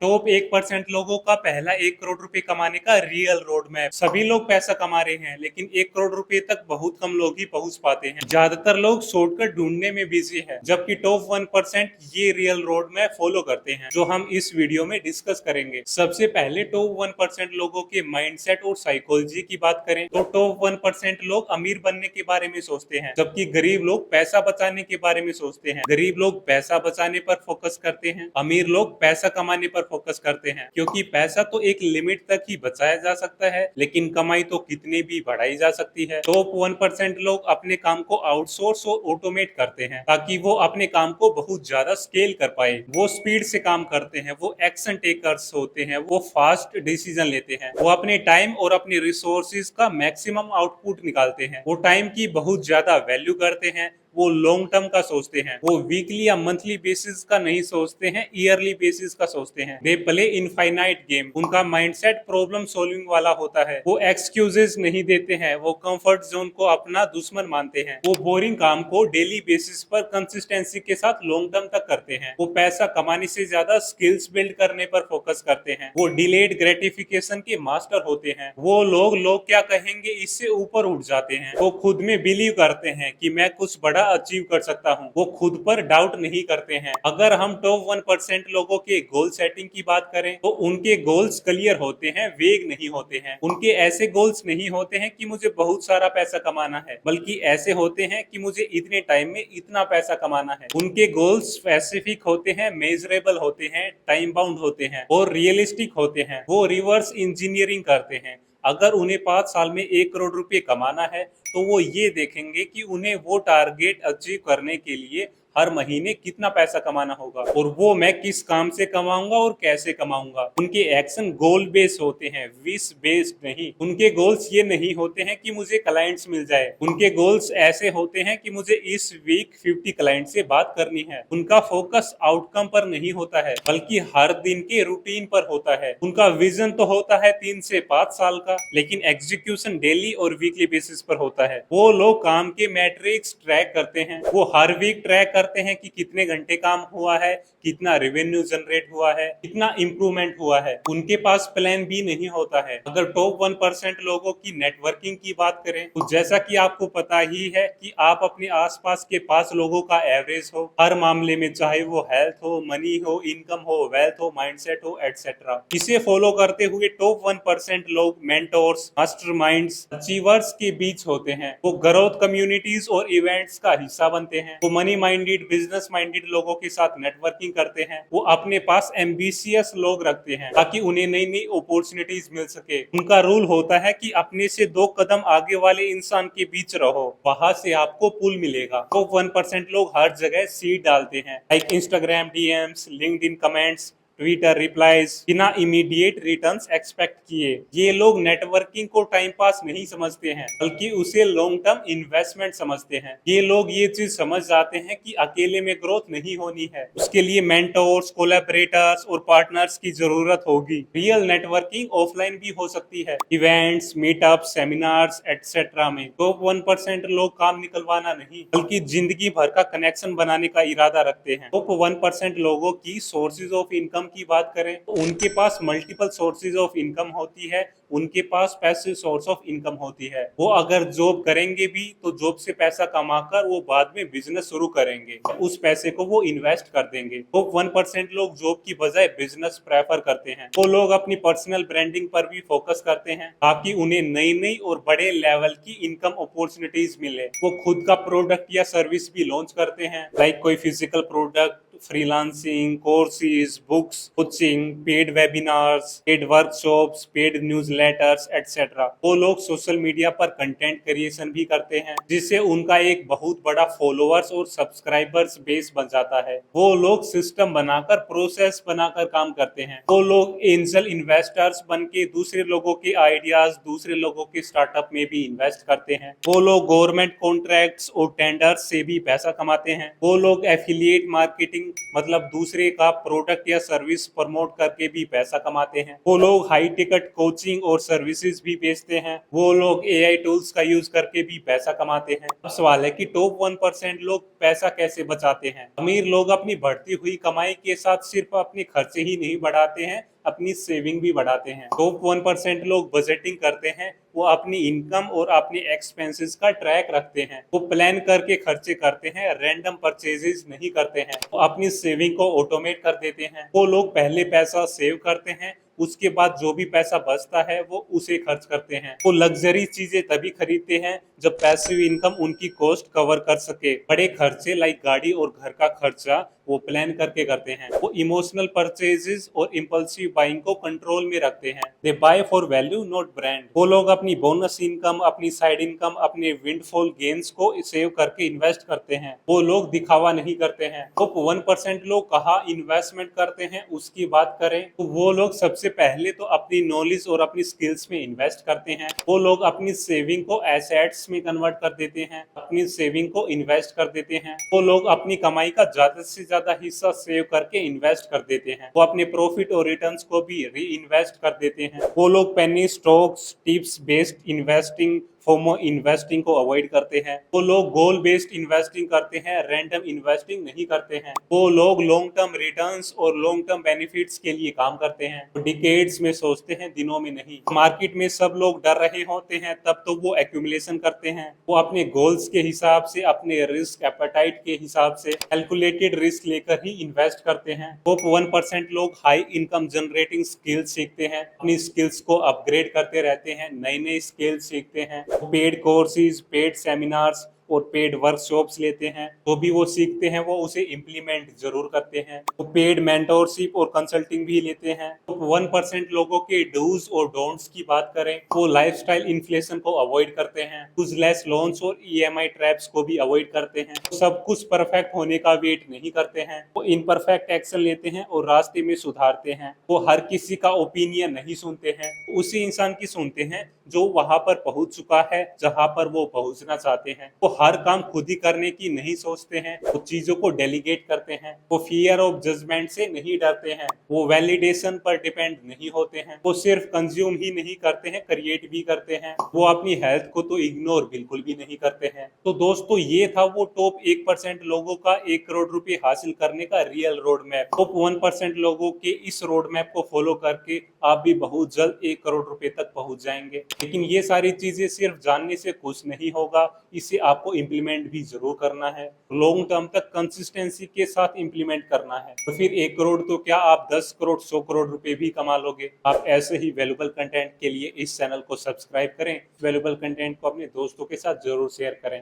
Top 1% लोगों का पहला 1 करोड़ रुपए कमाने का रियल रोड मैप। सभी लोग पैसा कमा रहे हैं, लेकिन 1 करोड़ रुपए तक बहुत कम लोग ही पहुंच पाते हैं। ज्यादातर लोग शॉर्टकट ढूंढने में बिजी हैं, जबकि टॉप 1% ये रियल रोड मैप फॉलो करते हैं, जो हम इस वीडियो में डिस्कस करेंगे। सबसे पहले टॉप 1% लोगों के माइंडसेट और साइकोलॉजी की बात करें तो टॉप 1% लोग अमीर बनने के बारे में सोचते हैं, जबकि गरीब लोग पैसा बचाने के बारे में सोचते हैं। गरीब लोग पैसा बचाने पर फोकस करते हैं, अमीर लोग पैसा कमाने पर फोकस करते हैं, क्योंकि पैसा तो एक लिमिट तक ही बचाया जा सकता है, लेकिन कमाई तो कितनी भी बढ़ाई जा सकती है। टॉप 1% लोग अपने काम को आउटसोर्स और ऑटोमेट करते हैं, ताकि वो अपने काम को बहुत ज्यादा स्केल कर पाए। वो स्पीड से काम करते हैं, वो एक्शन टेकर्स होते हैं, वो फास्ट डिसीजन लेते हैं, वो अपने टाइम और अपने रिसोर्सेज का मैक्सिमम आउटपुट निकालते हैं। वो टाइम की बहुत ज्यादा वैल्यू करते हैं, वो लॉन्ग टर्म का सोचते हैं, वो वीकली या मंथली बेसिस का नहीं सोचते हैं, ईयरली बेसिस का सोचते हैं। They play infinite game. उनका माइंडसेट प्रॉब्लम सॉल्विंग वाला होता है। वो एक्सक्यूजेस नहीं देते हैं, वो कंफर्ट जोन को अपना दुश्मन मानते हैं। वो बोरिंग काम को डेली बेसिस पर कंसिस्टेंसी के साथ लॉन्ग टर्म तक करते हैं। वो पैसा कमाने से ज्यादा स्किल्स बिल्ड करने पर फोकस करते हैं। वो डिलेड ग्रेटिफिकेशन के मास्टर होते हैं। वो लोग क्या कहेंगे इससे ऊपर उठ जाते हैं। वो खुद में बिलीव करते हैं कि मैं कुछ बड़ा अचीव कर सकता हूँ। वो खुद पर डाउट नहीं करते हैं। अगर हम टॉप 1% लोगों के गोल सेटिंग की बात करें तो उनके गोल्स क्लियर होते हैं, वेग नहीं होते हैं। उनके ऐसे गोल्स नहीं होते हैं कि मुझे बहुत सारा पैसा कमाना है, बल्कि ऐसे होते हैं कि मुझे इतने टाइम में इतना पैसा कमाना है। उनके गोल्स स्पेसिफिक होते हैं, मेजरेबल होते हैं, टाइम बाउंड होते हैं और रियलिस्टिक होते हैं। वो रिवर्स इंजीनियरिंग करते हैं। अगर उन्हें 5 साल में 1 करोड़ रुपए कमाना है तो वो ये देखेंगे कि उन्हें वो टारगेट अचीव करने के लिए हर महीने कितना पैसा कमाना होगा, और वो मैं किस काम से कमाऊंगा और कैसे कमाऊंगा। उनके एक्शन गोल बेस्ड होते हैं, विश बेस्ड नहीं। उनके गोल्स ये नहीं होते हैं कि मुझे क्लाइंट्स मिल जाए। उनके गोल्स ऐसे होते हैं कि मुझे इस वीक 50 क्लाइंट से बात करनी है। उनका फोकस आउटकम पर नहीं होता है, बल्कि हर दिन के रूटीन पर होता है। उनका विजन तो होता है 3 से 5 साल का, लेकिन एग्जीक्यूशन डेली और वीकली बेसिस पर होता है। वो लोग काम के मैट्रिक्स ट्रैक करते हैं। वो हर वीक ट्रैक करते हैं कि कितने घंटे काम हुआ है, कितना रेवेन्यू जनरेट हुआ है, कितना इंप्रूवमेंट हुआ है। उनके पास प्लान भी नहीं होता है। अगर टॉप 1% लोगों की नेटवर्किंग की बात करें तो जैसा कि आपको पता ही है कि आप अपने आसपास के 5 लोगों का एवरेज हो हर मामले में, चाहे वो हेल्थ हो, मनी हो, इनकम हो, वेल्थ हो, माइंडसेट हो, एटसेट्रा। इसे फॉलो करते हुए टॉप 1% लोग मेंटोर्स, मास्टरमाइंड्स, अचीवर्स के बीच होते हैं। वो ग्रोथ कम्युनिटीज और इवेंट्स का हिस्सा बनते हैं। वो मनी माइंडेड, बिजनेस माइंडेड लोगों के साथ नेटवर्किंग करते हैं। वो अपने पास एम्बिशियस लोग रखते हैं ताकि उन्हें नई नई अपॉर्चुनिटीज मिल सके। उनका रूल होता है कि अपने से 2 कदम आगे वाले इंसान के बीच रहो, वहां से आपको पुल मिलेगा। तो 1% लोग हर जगह सीड डालते हैं, like Instagram DMs, LinkedIn comments, Twitter replies, बिना इमीडिएट रिटर्न्स एक्सपेक्ट किए। ये लोग नेटवर्किंग को टाइम पास नहीं समझते हैं, बल्कि उसे लॉन्ग टर्म इन्वेस्टमेंट समझते हैं। ये लोग ये चीज समझ जाते हैं कि अकेले में ग्रोथ नहीं होनी है, उसके लिए मेंटोर्स, कोलैबोरेटर्स और पार्टनर्स की जरूरत होगी। रियल नेटवर्किंग ऑफलाइन भी हो सकती है, इवेंट्स, मीटअप, सेमिनार्स एटसेट्रा में। तो 1% लोग काम निकलवाना नहीं, बल्कि जिंदगी भर का कनेक्शन बनाने का इरादा रखते हैं। तो 1% लोगों की सोर्सेज ऑफ इनकम की बात करें तो उनके पास मल्टीपल सोर्सेज ऑफ इनकम होती है। उनके पास पैसिव सोर्स ऑफ इनकम होती है। वो अगर जॉब करेंगे भी तो जॉब से पैसा कमाकर वो बाद में बिजनेस शुरू करेंगे, उस पैसे को वो इन्वेस्ट कर देंगे। तो 1% लोग जॉब की बजाय बिजनेस प्रेफर करते हैं। वो लोग अपनी पर्सनल ब्रांडिंग पर भी फोकस करते हैं, ताकि उन्हें नई नई और बड़े लेवल की इनकम अपॉर्चुनिटीज मिले। वो खुद का प्रोडक्ट या सर्विस भी लॉन्च करते हैं, लाइक कोई physical product, freelancing, courses, books, coaching, paid webinars, paid workshops, paid newsletters etcetera. वो लोग सोशल मीडिया पर कंटेंट क्रिएशन भी करते हैं, जिससे उनका एक बहुत बड़ा फॉलोअर्स और सब्सक्राइबर्स बेस बन जाता है। वो लोग सिस्टम बनाकर, प्रोसेस बनाकर काम करते हैं। वो लोग एंजल इन्वेस्टर्स बन के दूसरे लोगों के आइडियाज, दूसरे लोगों के स्टार्टअप में भी इन्वेस्ट करते हैं। वो लोग गवर्नमेंट कॉन्ट्रैक्ट्स और टेंडर्स से भी पैसा कमाते हैं। वो लोग एफिलिएट मार्केटिंग मार्केटिंग मतलब दूसरे का प्रोडक्ट या सर्विस प्रमोट करके भी पैसा कमाते हैं। वो लोग हाई टिकट कोचिंग और सर्विसेज भी बेचते हैं। वो लोग AI टूल्स का यूज करके भी पैसा कमाते हैं। अब सवाल है कि टॉप 1% लोग पैसा कैसे बचाते हैं। अमीर लोग अपनी बढ़ती हुई कमाई के साथ सिर्फ अपने खर्चे ही नहीं बढ़ाते हैं, अपनी सेविंग भी बढ़ाते हैं। टॉप 1% लोग बजटिंग करते हैं। वो अपनी इनकम और अपनी एक्सपेंसेस का ट्रैक रखते हैं। वो प्लान करके खर्चे करते हैं, रैंडम परचेजेस नहीं करते हैं। वो अपनी सेविंग को ऑटोमेट कर देते हैं। वो लोग पहले पैसा सेव करते हैं, उसके बाद जो भी पैसा बचता है वो उसे खर्च करते हैं। वो लग्जरी चीजें तभी खरीदते हैं जब पैसिव इनकम उनकी कॉस्ट कवर कर सके। बड़े खर्चे लाइक गाड़ी और घर का खर्चा वो प्लान करके करते हैं। वो इमोशनल परचेजेस और इम्पल्सिव बाइंग को कंट्रोल में रखते हैं। They buy for value not brand. वो लोग अपनी बोनस इनकम, अपनी साइड इनकम, अपने विंडफॉल गेन्स को सेव करके इन्वेस्ट करते हैं। वो लोग दिखावा नहीं करते हैं। तो 1% लोग कहाँ इन्वेस्टमेंट करते हैं उसकी बात करें तो वो लोग सबसे पहले तो अपनी नॉलेज और अपनी स्किल्स में इन्वेस्ट करते हैं। वो लोग अपनी सेविंग को एसेट्स में कन्वर्ट कर देते हैं, अपनी सेविंग को इन्वेस्ट कर देते हैं। वो लोग अपनी कमाई का ज्यादा से ज्यादा हिस्सा सेव करके इन्वेस्ट कर देते हैं। वो अपने प्रॉफिट और रिटर्न्स को भी री इन्वेस्ट कर देते हैं। वो लोग penny stocks, tips based investing, FOMO investing को अवॉइड करते हैं। वो लोग गोल बेस्ड इन्वेस्टिंग करते हैं, रैंडम इन्वेस्टिंग नहीं करते हैं। वो लोग लॉन्ग टर्म रिटर्न्स और लॉन्ग टर्म बेनिफिट्स के लिए काम करते हैं। वो डिकेड्स में सोचते हैं, दिनों में नहीं। मार्केट में सब लोग डर रहे होते हैं तब तो वो एक्यूमुलेशन करते हैं। वो अपने गोल्स के हिसाब से, अपने रिस्क एपेटाइट के हिसाब से कैलकुलेटेड रिस्क लेकर ही इन्वेस्ट करते हैं। वो 1% लोग हाई इनकम जनरेटिंग स्किल्स सीखते हैं, अपनी स्किल्स को अपग्रेड करते रहते हैं, नए नए स्किल्स सीखते हैं। पेड कोर्सेज, पेड सेमिनार्स और पेड वर्कशॉप्स लेते हैं। तो भी वो सीखते हैं, वो उसे इम्प्लीमेंट जरूर करते हैं। वो पेड मेंटोरशिप और कंसल्टिंग भी लेते हैं। तो 1% लोगों के डूज और डोंट्स की बात करें वो लाइफस्टाइल इन्फ्लेशन को अवॉइड करते हैं, यूजलेस लोन्स और EMI ट्रैप्स को भी अवॉइड करते हैं। सब कुछ परफेक्ट होने का वेट नहीं करते हैं। वो इनपरफेक्ट एक्शन लेते हैं और रास्ते में सुधारते हैं। वो हर किसी का ओपिनियन नहीं सुनते हैं, उसी इंसान की सुनते हैं जो वहां पर पहुंच चुका है जहां पर वो पहुंचना चाहते हैं। वो हर काम खुद ही करने की नहीं सोचते हैं, वो चीजों को डेलीगेट करते हैं। वो फियर ऑफ जजमेंट से नहीं डरते हैं, वो वैलिडेशन पर डिपेंड नहीं होते हैं। वो सिर्फ कंज्यूम ही नहीं करते हैं, क्रिएट भी करते हैं। वो अपनी हेल्थ को तो इग्नोर बिल्कुल भी नहीं करते हैं। तो दोस्तों ये था वो टॉप 1% लोगों का 1 करोड़ रुपए हासिल करने का रियल रोड मैप। टॉप 1% लोगों के इस रोड मैप को फॉलो करके आप भी बहुत जल्द 1 करोड़ रुपए तक पहुंच जाएंगे। लेकिन ये सारी चीजें सिर्फ जानने से कुछ नहीं होगा, इसे आपको इम्प्लीमेंट भी जरूर करना है, लॉन्ग टर्म तक कंसिस्टेंसी के साथ इम्प्लीमेंट करना है। तो फिर 1 करोड़ तो क्या, आप 10 करोड़ 100 करोड़ रुपए भी कमा लोगे। आप ऐसे ही वैल्यूबल कंटेंट के लिए इस चैनल को सब्सक्राइब करें, वैल्यूबल कंटेंट को अपने दोस्तों के साथ जरूर शेयर करें।